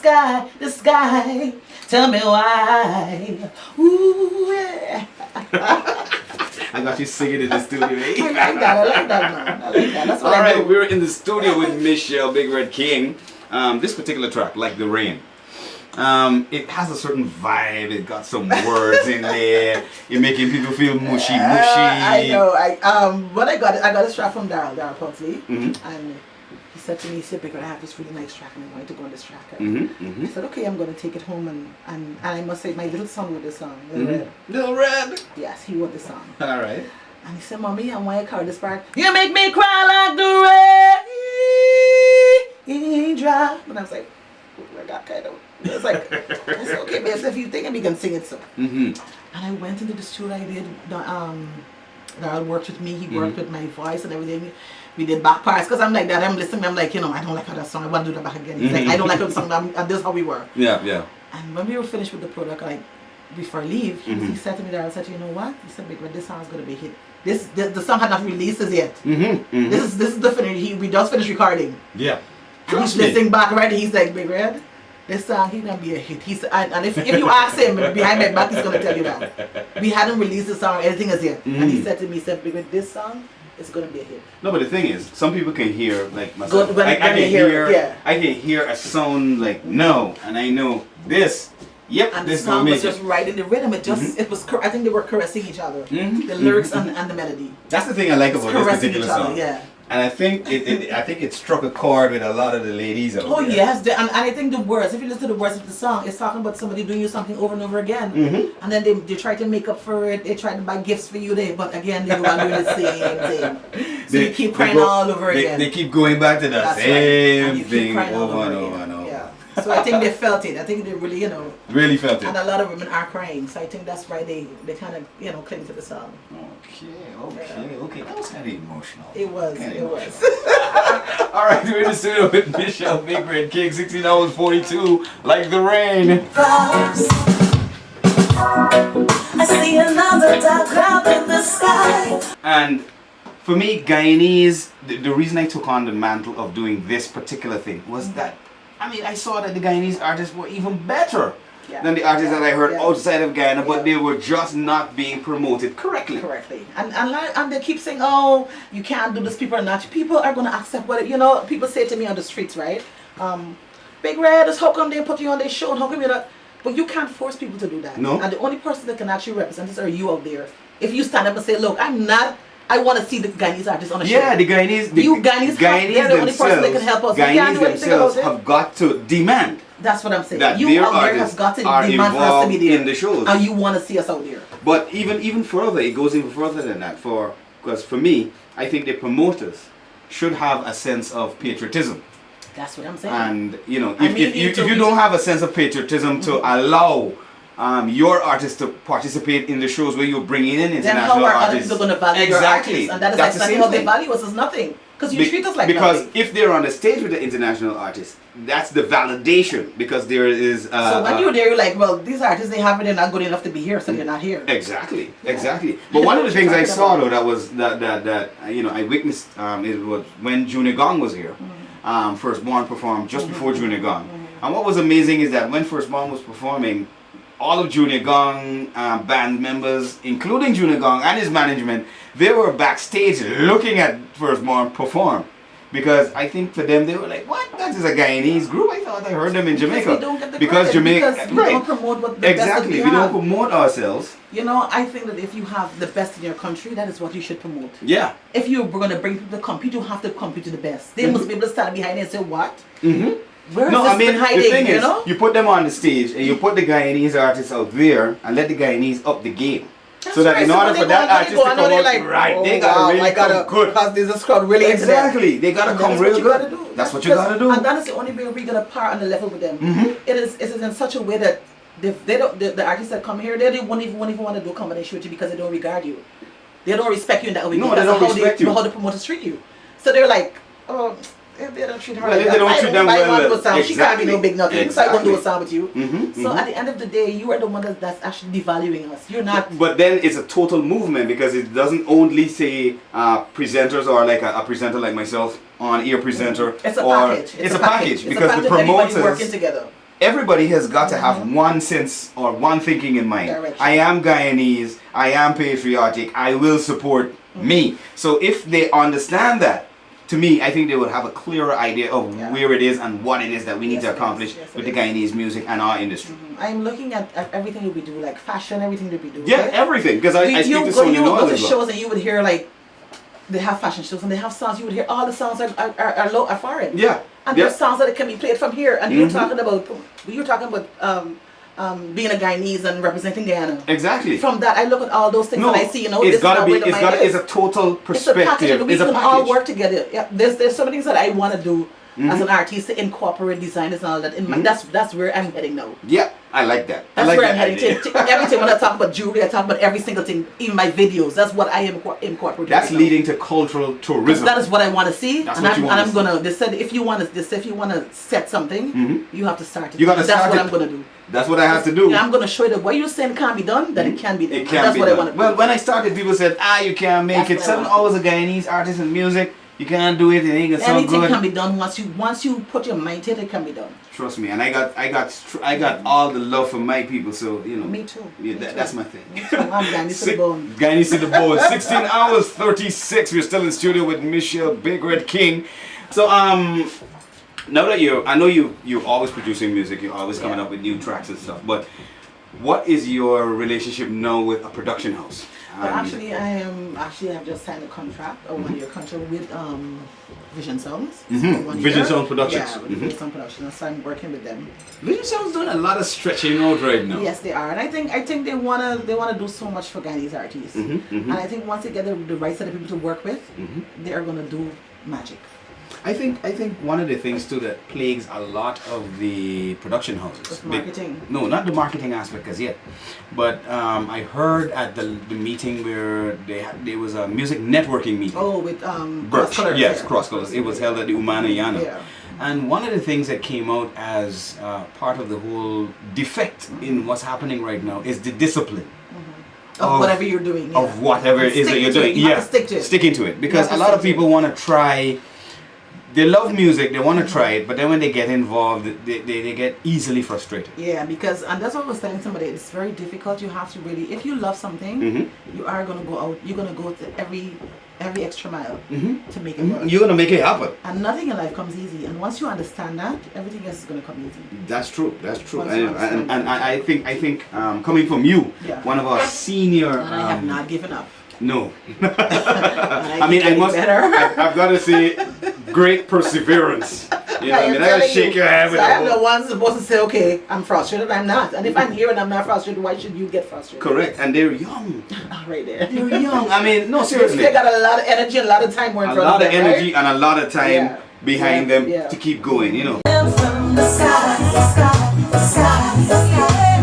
sky, the sky. Tell me why. Ooh, yeah. I got you singing in the studio, eh? I like that, man. I like that. That's what I do. Alright, we're in the studio with Michelle Big Red King. This particular track, Like the Rain, it has a certain vibe. It got some words in there. You're making people feel mushy. I know. What I got this track from Daryl Pugsley, and he said to me, he said, "Big Red, I have this really nice track, and I'm going to go on this track." I said, "Okay, I'm going to take it home," and I must say, my little son wrote this song. Little Red. Yes, he wrote this song. All right. And he said, "Mommy, I want you to carry this part. You make me cry like the rain drop." And I was like, I got kind of. I was like, I said, "Okay, babe, if you think we can sing it, so." And I went into the studio. I did. Daryl worked with me. He worked with my voice and everything. We did back parts because I'm like that. I'm listening. I'm like, I don't like how that song. I want to do that back again. He's like, I don't like how the song. And this is how we were. Yeah. And when we were finished with the product, like before I leave, he said to me, Daryl said, "You know what?" He said, "Big Red, this song's gonna be a hit. The song had not released as yet. This is the finish. We just finished recording." Yeah. And he's listening back right. He's like, "Big Red, this song he's gonna be a hit." He said, and if you ask him behind my back, he's gonna tell you that we hadn't released the song or anything as yet. And he said to me, he said, "Big Red, this song is gonna be a hit." No, but the thing is, some people can hear like myself. Good, when I can they hear it, yeah. I can hear a sound like no, and I know this. Yep, And this the song gonna was make just it. right in the rhythm. It just it was. I think they were caressing each other. The lyrics and the melody. That's the thing I like about this Caressing particular each other, song. yeah. And I think it struck a chord with a lot of the ladies out Oh there. yes, and I think the words, if you listen to the words of the song, it's talking about somebody doing you something over and over again. And then they try to make up for it, they try to buy gifts for you, but again, they go on doing the same thing. So you keep crying all over again. They keep going back to the That's same right. And you keep thing crying all over and again. over and over. Yeah. So I think they felt it. I think they really, Really felt it. and a lot of women are crying. So I think that's why they kind of, cling to the song. Okay. That was kind of emotional. It was. Kinda It emotional. was. All right, we're in the studio with Michelle Big Red King, 16 hours 42, Like the Rain. I see another dark cloud in the sky. And for me, Guyanese, the reason I took on the mantle of doing this particular thing was that, I saw that the Guyanese artists were even better than the artists that I heard outside of Guyana, but they were just not being promoted correctly. And they keep saying, "Oh, you can't do this. People are going to accept what people say to me on the streets, right? Big Red, how come they put you on their show? How come you're not?" But you can't force people to do that. No. And the only person that can actually represent us are you out there. If you stand up and say, "Look, I want to see the Guyanese artists on the show." Yeah, the Guyanese, Guyanese they're the only person that can help us. We can't do anything about it. Have got to demand. That's what I'm saying. That You their out there artists has got to are demand for us to be involved there. in the shows. And you want to see us out there. But even further, it goes even further than that. Because for me, I think the promoters should have a sense of patriotism. That's what I'm saying. And if you don't have a sense of patriotism to allow your artists to participate in the shows where you're bringing in international then how are other artists, people going to value your artists? And that is that's exactly the how same they thing. value us as nothing. Because you treat us like because nothing. if they're on the stage with the international artists, that's the validation. Because there is. So when you're there, you're like, well, these artists they're not good enough to be here, so they're not here. Exactly. But one of the things I saw though that I witnessed it was when Junior Gong was here. Firstborn performed just before Junior Gong, and what was amazing is that when Firstborn was performing, all of Junior Gong band members, including Junior Gong and his management, they were backstage looking at Firstborn perform. Because I think for them, they were like, "What? That is a Guyanese group. I thought I heard them in Jamaica." We don't get the because credit, Jamaica, because we don't promote what the exactly. best We that don't promote ourselves. I think that if you have the best in your country, that is what you should promote. Yeah. If you're going to bring people to compete, you have to compete to the best. They must be able to stand behind it and say, "What? Where is this been hiding?" The thing is, you put them on the stage and you put the Guyanese artists out there and let the Guyanese up the game. That's so that right. in So order when for they that go, artist to come out they gotta really come good. Because there's this crowd really into them. Exactly, they gotta come real good. That's what you gotta do. And that is the only way we're gonna par on the level with them. It is in such a way that the artists that come here, they won't even want to do a combination with you because they don't regard you. They don't respect you in that way. No, they don't respect you. How the promoters treat you. So they're like, "Oh, if they don't treat her Well, if they don't treat them well, she can't be no big nothing. So I won't do a sound with you." Mm-hmm, So at the end of the day, you are the one that's actually devaluing us. You're not. But then it's a total movement because it doesn't only say presenters or like a presenter like myself, on-air presenter. It's a or package. It's a package because it's a package the promoters working together. everybody has got to have one sense or one thinking in mind. Direction. I am Guyanese, I am patriotic, I will support me. So if they understand that, to me, I think they would have a clearer idea of where it is and what it is that we need to accomplish with the Guyanese music and our industry. I'm looking at everything that we do, like fashion, everything that we do. Yeah, everything. Because I speak to so many You would go to as well. shows and you would hear like, they have fashion shows and they have songs, you would hear all the songs are foreign. Yeah. And there's songs that can be played from here. And you're talking about being a Guyanese and representing Guyana. Exactly. From that, I look at all those things and I see, you know, it's this gotta is be. where the mind is. It's a total perspective. It's a package. We It's a can package. all work together. Yeah, there's some things that I want to do as an artist to incorporate designers and all that. In my, that's where I'm heading now. Yeah, I like that. That's like where that I'm heading to. Everything when I talk about jewelry, I talk about every single thing. Even my videos. That's what I am incorporating. That's leading to cultural tourism. That is what I want to see. That's and what you want I'm to see. gonna. They said if you want to set something, you have to start it. You gotta That's start what it. I'm gonna do. That's what I have to do. Yeah, I'm gonna show you that what you're saying can't be done, that it can be done. It can That's be what done. I want to do. Well, when I started, people said, you can't make That's it. what I 7 want. hours a Guyanese artist in music. You can't do it. It ain't gonna sound Anything good. can be done once you put your mind to it. It can be done. Trust me, and I got all the love for my people. So you know. Me too. Yeah, Me too. that's my thing. Me too. I'm Guyanese to the bone. Guyanese to the bone. 16 hours 36. We're still in studio with Michelle Big Red King. So now that I know you're always producing music. You're always coming up with new tracks and stuff. But what is your relationship now with a production house? But I've just signed a contract, a 1-year contract with Vision Sounds. Vision Sound Productions. Yeah, with Vision Sound Productions. So I'm working with them. Vision Sound's doing a lot of stretching out right now. Yes, they are, and I think they wanna do so much for Guyanese artists. And I think once they get the right set of people to work with, they are gonna do magic. I think one of the things too that plagues a lot of the production houses. Just marketing. No, not the marketing aspect as yet. But I heard at the meeting where there was a music networking meeting. Oh, with Birch. Cross Colors. Yes, yeah. Cross Colors. It was held at the Umana Yana. Yeah. And one of the things that came out as part of the whole defect in what's happening right now is the discipline. Of whatever you're doing. Yeah. Of whatever it is that you're doing. You have to stick to it. Sticking to it. Because You have a to lot of stick to people want to try. They love music, they want to try it, but then when they get involved, they get easily frustrated. Yeah, and that's what I was telling somebody, it's very difficult. You have to really, if you love something, you are going to go out, you're going to go to every extra mile to make it work. You're going to make it happen. And nothing in life comes easy. And once you understand that, everything else is going to come easy. That's true, that's true. Once you And understand I think coming from you, Yeah. one of our senior... And I have not given up. No. I mean, keep getting better. I've got to say, great perseverance. You know what I mean? I got to shake your hand with so I'm a the one supposed to say, okay, I'm frustrated, I'm not. And if I'm here and I'm not frustrated, why should you get frustrated? Correct, and they're young. Right there. They're young. I mean, no, They seriously. still got a lot of energy and a lot of time more in A front lot of of them, energy right? and a lot of time Yeah. behind Yeah. them Yeah. to keep going, you know. From the sky, the sky, the sky, the sky.